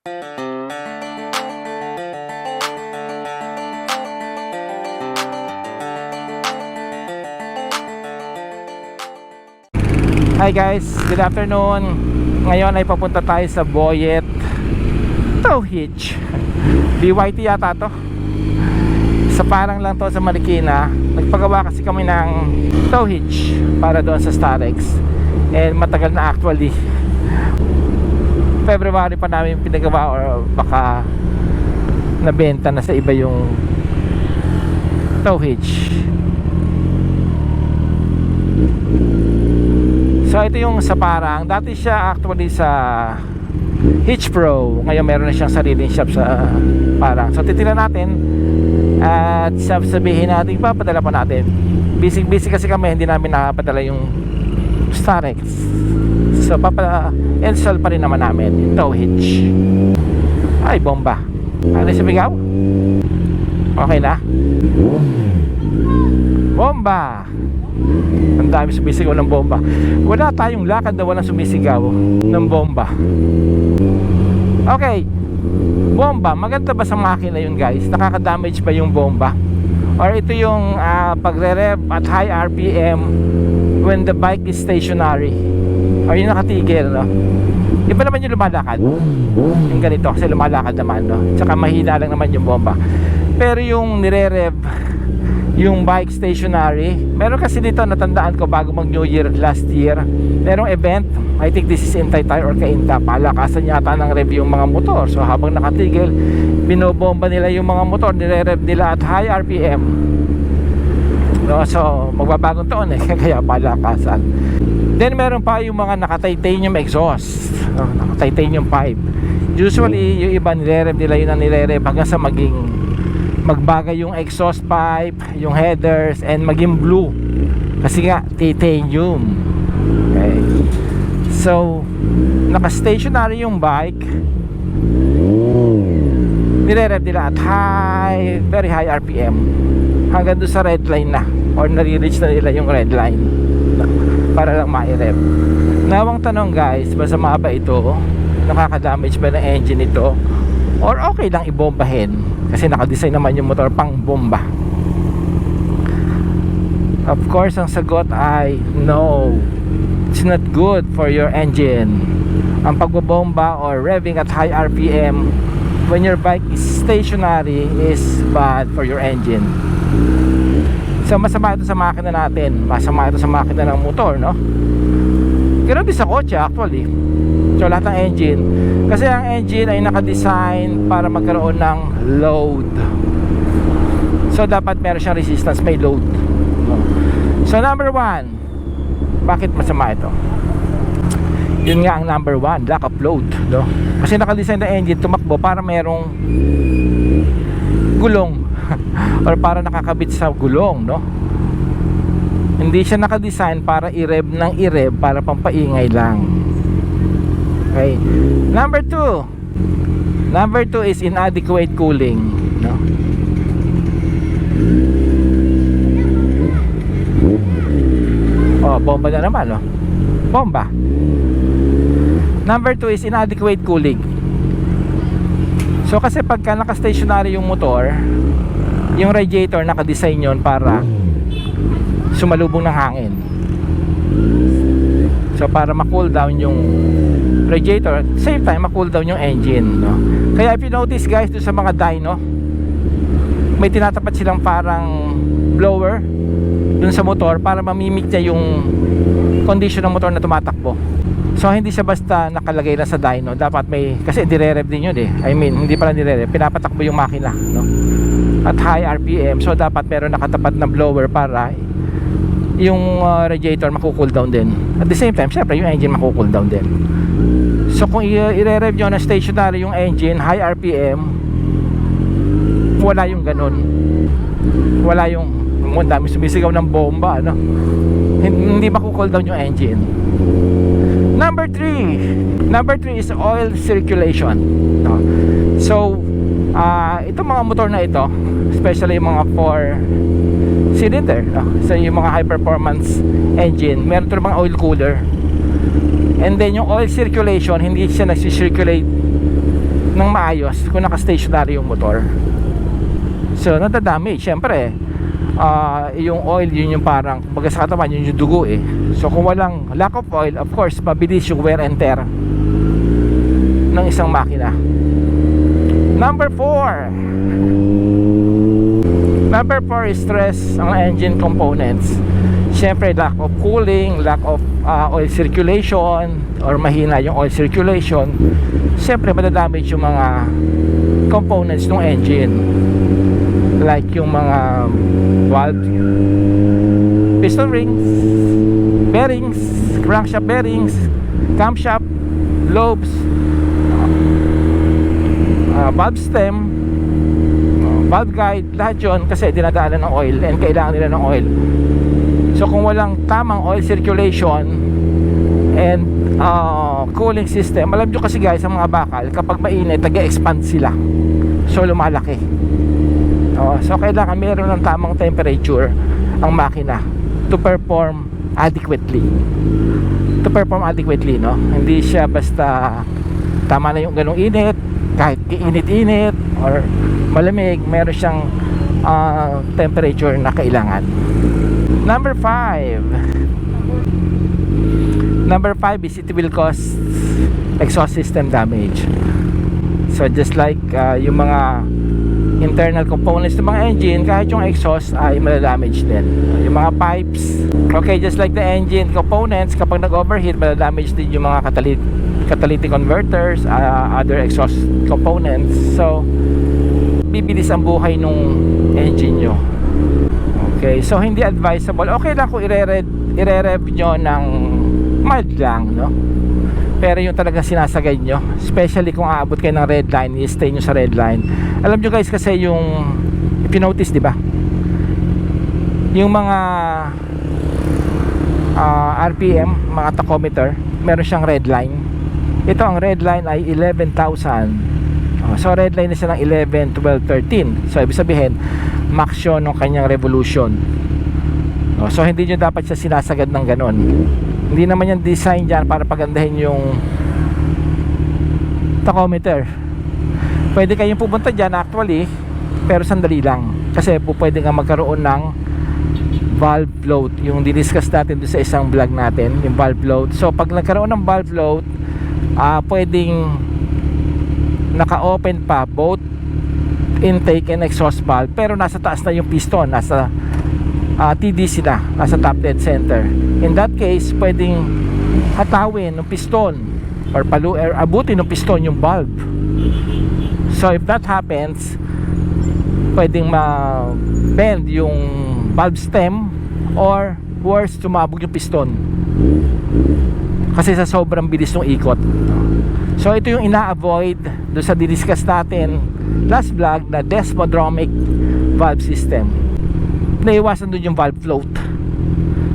Hi guys, good afternoon. Ngayon ay papunta tayo sa Boyet Tow Hitch. BYT yata to. Sa parang lang to sa Marikina. Nagpagawa kasi kami ng tow hitch para doon sa Starex. And matagal na actually. February pa namin pinagawa or baka nabenta na sa iba yung tow hitch. So ito yung sa parang. Dati siya actually sa Hitch Pro. Ngayon meron na siyang sariling shop sa parang. So titignan natin at sabihin natin papadala pa natin. Busy kasi kami, hindi namin nakapadala yung Starex. So install pa rin naman namin yung tow hitch. Ay bomba. Ano sumigaw? Okay na? Bomba. Ang dami sumisigaw ng bomba. Wala tayong lakad na walang sumisigaw ng bomba. Okay, bomba, maganda ba sa makina yun guys? Nakaka-damage ba yung bomba? Or ito yung pagre-rev at high RPM when the bike is stationary? Or yung nakatigil, no? Iba naman yung lumalakad. Yung ganito, kasi lumalakad naman, no? Tsaka mahina lang naman yung bomba. Pero yung nire-rev yung bike stationary, meron kasi dito natandaan ko bago mag New Year last year, merong event, I think this is Intay Tire or Kainta, palakasan yata ng rev yung mga motor. So habang nakatigil, binobomba nila yung mga motor, nire-rev nila at high RPM, no? So magbabagong taon kaya palakasan. Then meron pa yung mga naka-titanium exhaust, naka-titanium pipe. Usually yung iba nire-rev nila yun ang nire-rev hanggang sa magbagay yung exhaust pipe, yung headers, and maging blue kasi nga titanium. Okay, so naka-stationary yung bike, nire-rev nila at very high RPM hanggang doon sa red line na, or nare-reach na nila yung red line para lang ma-rev. Nawang tanong guys, masama ba ito? Nakaka-damage ba ng engine ito? Or okay lang ibombahin? Kasi naka-design naman yung motor pang bomba. Of course, ang sagot ay no. It's not good for your engine. Ang pagbobomba or revving at high RPM when your bike is stationary is bad for your engine. So masama ito sa makina natin. Masama ito sa makina ng motor, no? Ganoon din sa kotse actually. So lahat ng engine, kasi ang engine ay naka-design para magkaroon ng load. So dapat meron siyang resistance, may load. So number 1, bakit masama ito? Yun nga ang number 1, lack of load, no? Kasi naka-design ng engine tumakbo para merong gulong or para nakakabit sa gulong, no? Hindi siya naka-design para i-rev ng i-rev para pampaingay lang. Okay. Number 2 is inadequate cooling, no? Oh, bomba na naman, no? Bomba. Number 2 is inadequate cooling. So kasi pagka naka-stationary yung motor, yung radiator naka-design yun para sumalubong ng hangin. So para ma-cool down yung radiator, same time ma-cool down yung engine, no? Kaya if you notice guys, doon sa mga dyno, may tinatapat silang parang blower doon sa motor para mamimik niya yung condition ng motor na tumatakbo. So hindi siya basta nakalagay lang sa dyno, dapat may, kasi dire-rev din yun I mean, hindi pala dire-rev, pinapatakbo yung makina, no? At high RPM, so dapat meron nakatapat na blower para yung radiator maku-cool down din. At the same time, syempre yung engine maku-cool down din. So kung i-rev nyo na stationary yung engine, high RPM, wala yung ganun. Wala yung dami sumisigaw ng bomba, no? Hindi maku-cool down yung engine. Number 3 is oil circulation, no? So itong mga motor na ito, especially yung mga 4 cylinder, no? So yung mga high performance engine, meron ito mga oil cooler. And then yung oil circulation, hindi siya nagsisirculate ng maayos kung naka-stationary yung motor. So nadadamage syempre. Yung oil, yun yung parang kumbaga sa katawan, yun yung dugo eh. So kung walang lack of oil, of course mabilis yung wear and tear ng isang makina. Number 4 is stress ang engine components. Syempre lack of cooling, lack of oil circulation, or mahina yung oil circulation. Syempre madadamage yung mga components ng engine, like yung mga valve, piston rings, bearings, crankshaft bearings, camshaft, lobes, valve stem, valve guide, lahat yun kasi dinadaanan ng oil and kailangan nila ng oil. So kung walang tamang oil circulation and cooling system, alam nyo kasi guys, ang mga bakal kapag mainit, nag-expand sila, so lumalaki. So kailangan meron ng tamang temperature ang makina to perform adequately, no? Hindi siya basta tama na yung ganong init, kahit init-init or malamig, meron siyang temperature na kailangan. Number 5 is it will cause exhaust system damage. So just like yung mga internal components ng mga engine, kahit yung exhaust ay madadamage din. Yung mga pipes, okay, just like the engine components, kapag nag-overheat, madadamage din yung mga catalytic converters, other exhaust components. So bibilis ang buhay nung engine nyo. Okay, so hindi advisable. Okay lang kung ire-rev nyo ng mild lang, no? Pero yung talagang sinasagay nyo, especially kung aabot kayo ng red line, i-stay nyo sa red line. Alam nyo guys, kasi yung if you notice, di ba, yung mga RPM, mga tachometer, meron siyang red line. Ito, ang red line ay 11,000. So red line na siya ng 11, 12, 13. So ibig sabihin max yun ng kanyang revolution. So hindi nyo dapat siya sinasagad ng ganon. Hindi naman yan design dyan para pagandahin yung tachometer. Pwede kayong pupunta dyan actually, pero sandali lang, kasi po pwede nga magkaroon ng valve float, yung diniscuss natin doon sa isang vlog natin, yung valve float. So pag nagkaroon ng valve float, pwedeng naka-open pa both intake and exhaust valve, pero nasa taas na yung piston, nasa TDC na, nasa top dead center. In that case, pwedeng hatawin ng piston or abutin ng piston yung valve. So if that happens, pwedeng ma-bend yung valve stem, or worse, tumabog yung piston kasi sa sobrang bilis ng ikot. So ito yung ina-avoid doon sa diniscuss natin last vlog na desmodromic valve system. Naiwasan doon yung valve float,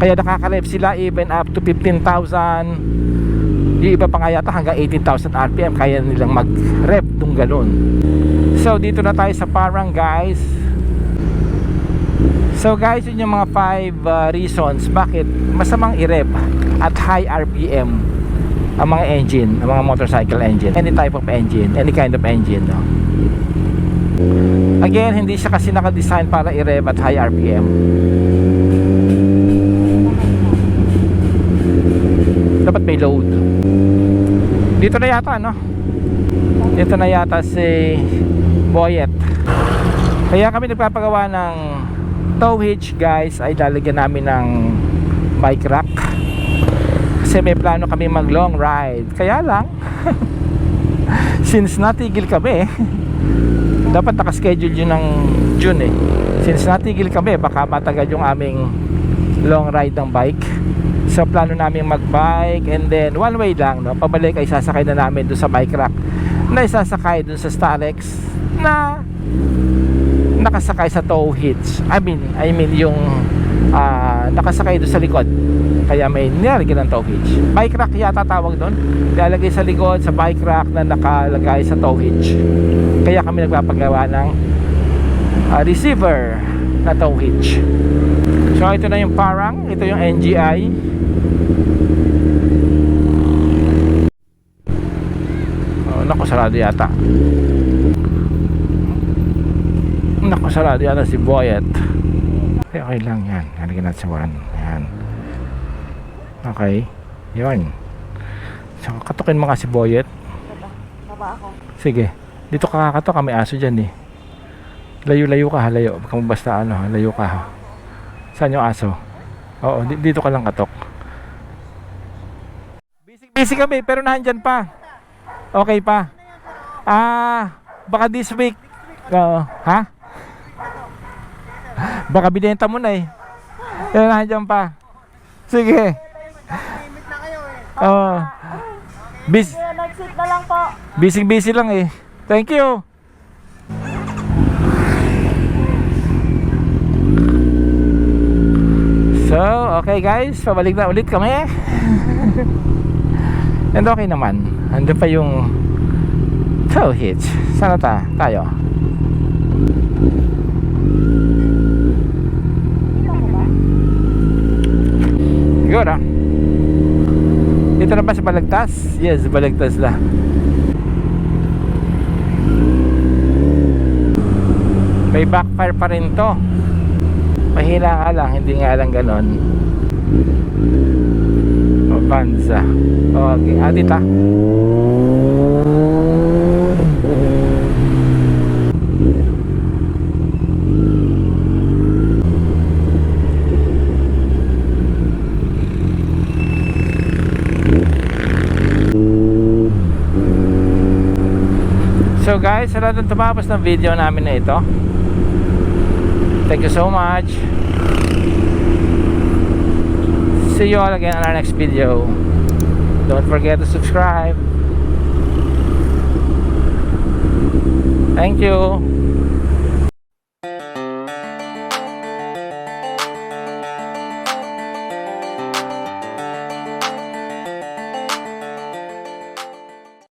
kaya nakaka-rev sila even up to 15,000. Yung iba pa nga yata hanggang 18,000 RPM kaya nilang mag-rev nung ganun. So dito na tayo sa parang guys. So guys, yun yung mga 5 reasons bakit masamang i-rev at high RPM ang mga engine, ang mga motorcycle engine, any type of engine, any kind of engine, no? Again, hindi siya kasi naka-design para i-rev at high RPM. Dapat may load. Dito na yata, no? Dito na yata si Boyet. Kaya kami nagpapagawa ng tow hitch guys, ay lalagyan namin ng bike rack kasi may plano kami mag long ride. Kaya lang since natigil kami dapat nakaschedule yun ng June eh. Since natigil kami, baka matagal yung aming long ride ng bike. So plano namin mag-bike and then one way lang, no? Pabalik ay sasakay na namin dun sa bike rack na isasakay dun sa Starex na nakasakay sa tow hitch. I mean yung nakasakay dun sa likod, kaya may nilalagyan ng tow hitch. Bike rack yata tawag doon, nilalagay sa likod sa bike rack na nakalagay sa tow hitch. Kaya kami nagpapagawa ng receiver na tow hitch. So ito na yung parang, ito yung NGI. Naku, sarado sarado yata. Naku, sarado yata si Boyet. Okay lang yan. Halika natin sa 1. Ayan. Okay. Yun. So, katukin mo nga si Boyet. Baba ako. Sige. Dito ka kakatok. May aso dyan eh. Layo-layo ka ha. Layo. Baka mo basta ano ha. Layo ka ha. Saan yung aso? Oo. Dito ka lang katok. Busy kami. Pero nandyan pa. Okay pa. Baka this week. Oo. Ha? Baka binenta mo na eh. Pero nandyan pa. Sige. Busy. Nag-sit na lang po. Busy lang eh. Thank you. So, okay guys, pabalik na ulit kami. And okay naman. Andun pa yung tow hitch. Sana tayo? Siguro. Dito na ba sa Balagtas? Yes, Balagtas na. May backfire pa rin to. Mahina nga lang, hindi nga lang ganon. Banza. Okay, adita. So guys, sa lahat ng tumapos ng video namin na ito, thank you so much. See you all again on our next video. Don't forget to subscribe. Thank you.